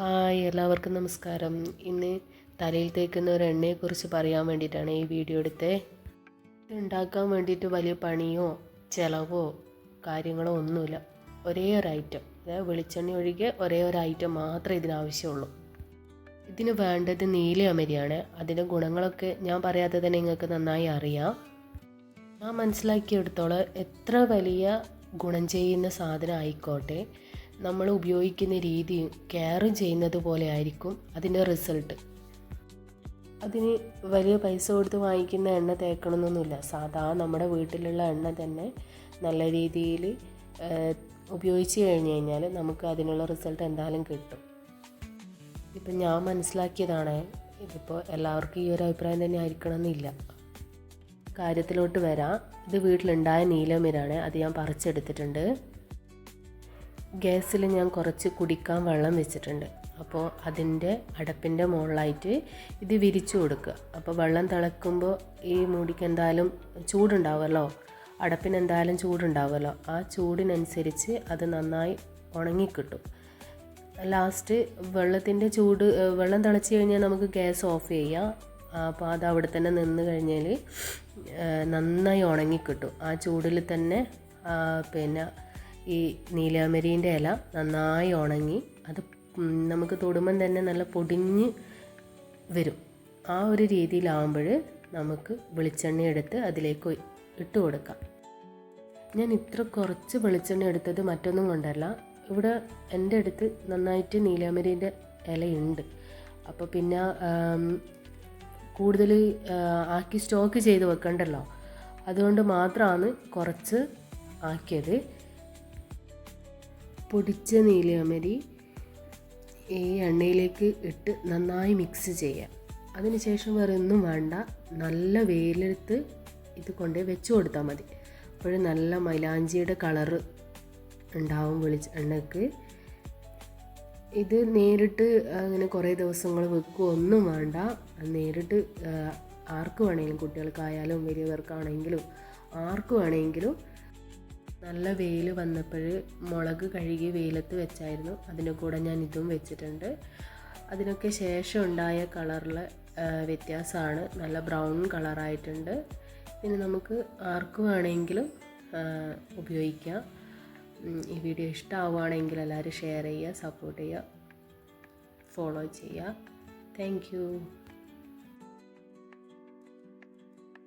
Hi, എല്ലാവർക്കും നമസ്കാരം. ഇന്ന് തലയിൽ തേക്കുന്ന ഒരു എണ്ണയെക്കുറിച്ച് പറയാൻ വേണ്ടിയിട്ടാണ് ഈ വീഡിയോ എടുത്തത്. ഇത് ഉണ്ടാക്കാൻ വേണ്ടിയിട്ട് വലിയ പണിയോ ചിലവോ കാര്യങ്ങളോ ഒന്നുമില്ല. ഒരേ ഒരു ഐറ്റം, അതായത് വെളിച്ചെണ്ണ ഒഴികെ ഒരേ ഒരു ഐറ്റം മാത്രമേ ഇതിനാവശ്യമുള്ളൂ. ഇതിന് വേണ്ടത് നീലയമരിയാണ്. അതിൻ്റെ ഗുണങ്ങളൊക്കെ ഞാൻ പറയാതെ തന്നെ നിങ്ങൾക്ക് നന്നായി അറിയാം. ഞാൻ മനസ്സിലാക്കിയെടുത്തോളം എത്ര വലിയ ഗുണം ചെയ്യുന്ന സാധനം ആയിക്കോട്ടെ, നമ്മൾ ഉപയോഗിക്കുന്ന രീതിയും കെയർ ചെയ്യുന്നത് പോലെ ആയിരിക്കും അതിൻ്റെ റിസൾട്ട്. അതിന് വലിയ പൈസ കൊടുത്ത് വാങ്ങിക്കുന്ന എണ്ണ തേക്കണമെന്നൊന്നുമില്ല. സാധാ നമ്മുടെ വീട്ടിലുള്ള എണ്ണ തന്നെ നല്ല രീതിയിൽ ഉപയോഗിച്ച് കഴിഞ്ഞ് കഴിഞ്ഞാൽ നമുക്ക് അതിനുള്ള റിസൾട്ട് എന്തായാലും കിട്ടും. ഇപ്പം ഞാൻ മനസ്സിലാക്കിയതാണ്. ഇതിപ്പോൾ എല്ലാവർക്കും ഈ ഒരു അഭിപ്രായം തന്നെ ആയിരിക്കണം എന്നില്ല. കാര്യത്തിലോട്ട് വരാം. ഇത് വീട്ടിലുണ്ടായ നീലമിരാണ്. അത് ഞാൻ പറിച്ചെടുത്തിട്ടുണ്ട്. ഗ്യാസിൽ ഞാൻ കുറച്ച് കുടിക്കാൻ വെള്ളം വെച്ചിട്ടുണ്ട്. അപ്പോൾ അതിൻ്റെ അടപ്പിൻ്റെ മുകളിലായിട്ട് ഇത് വിരിച്ചു കൊടുക്കുക. അപ്പോൾ വെള്ളം തിളക്കുമ്പോൾ ഈ മൂടിക്ക് എന്തായാലും ചൂടുണ്ടാവുമല്ലോ, അടപ്പിന് എന്തായാലും ചൂടുണ്ടാവുമല്ലോ. ആ ചൂടിനനുസരിച്ച് അത് നന്നായി ഉണങ്ങിക്കിട്ടും. ലാസ്റ്റ് വെള്ളം തിളച്ച് കഴിഞ്ഞാൽ നമുക്ക് ഗ്യാസ് ഓഫ് ചെയ്യാം. അപ്പോൾ അത് അവിടെ തന്നെ നിന്ന് കഴിഞ്ഞാൽ നന്നായി ഉണങ്ങിക്കിട്ടും. ആ ചൂടിൽ തന്നെ പിന്നെ ഈ നീലാമരീൻ്റെ ഇല നന്നായി ഉണങ്ങി അത് നമുക്ക് തൊടുമ്പം തന്നെ നല്ല പൊടിഞ്ഞ് വരും. ആ ഒരു രീതിയിലാവുമ്പോൾ നമുക്ക് വെളിച്ചെണ്ണ എടുത്ത് അതിലേക്ക് ഇട്ട് കൊടുക്കാം. ഞാൻ ഇത്ര കുറച്ച് വെളിച്ചെണ്ണ എടുത്തത് മറ്റൊന്നും കൊണ്ടല്ല. ഇവിടെ എൻ്റെ അടുത്ത് നന്നായിട്ട് നീലാമരീൻ്റെ ഇലയുണ്ട്. അപ്പോൾ പിന്നെ കൂടുതൽ ആക്കി സ്റ്റോക്ക് ചെയ്ത് വെക്കണ്ടല്ലോ, അതുകൊണ്ട് മാത്രമാണ് കുറച്ച് ആക്കിയത്. പൊടിച്ച നീലയമരി ഈ എണ്ണയിലേക്ക് ഇട്ട് നന്നായി മിക്സ് ചെയ്യാം. അതിനുശേഷം വേറെ ഒന്നും വേണ്ട, നല്ല വെയിലെടുത്ത് ഇത് കൊണ്ട് വെച്ച് കൊടുത്താൽ മതി. അപ്പോൾ നല്ല മൈലാഞ്ചിയുടെ കളറ് ഉണ്ടാവും എണ്ണയ്ക്ക്. ഇത് നേരിട്ട് അങ്ങനെ കുറേ ദിവസങ്ങൾ വെക്കുക ഒന്നും വേണ്ട. നേരിട്ട് ആർക്ക് വേണമെങ്കിലും, കുട്ടികൾക്കായാലും വലിയവർക്കാണെങ്കിലും ആർക്ക് വേണമെങ്കിലും. നല്ല വെയിൽ വന്നപ്പോൾ മുളക് കഴുകി വെയിലത്ത് വെച്ചായിരുന്നു. അതിൻ്റെ കൂടെ ഞാൻ ഇതും വെച്ചിട്ടുണ്ട്. അതിനൊക്കെ ശേഷം ഉണ്ടായ കളറിൽ വ്യത്യാസമാണ്. നല്ല ബ്രൗൺ കളറായിട്ടുണ്ട്. പിന്നെ നമുക്ക് ആർക്ക് വേണമെങ്കിലും ഉപയോഗിക്കാം. ഈ വീഡിയോ ഇഷ്ടമാവുകയാണെങ്കിൽ എല്ലാവരും ഷെയർ ചെയ്യുക, സപ്പോർട്ട് ചെയ്യുക, ഫോളോ ചെയ്യുക. Thank you.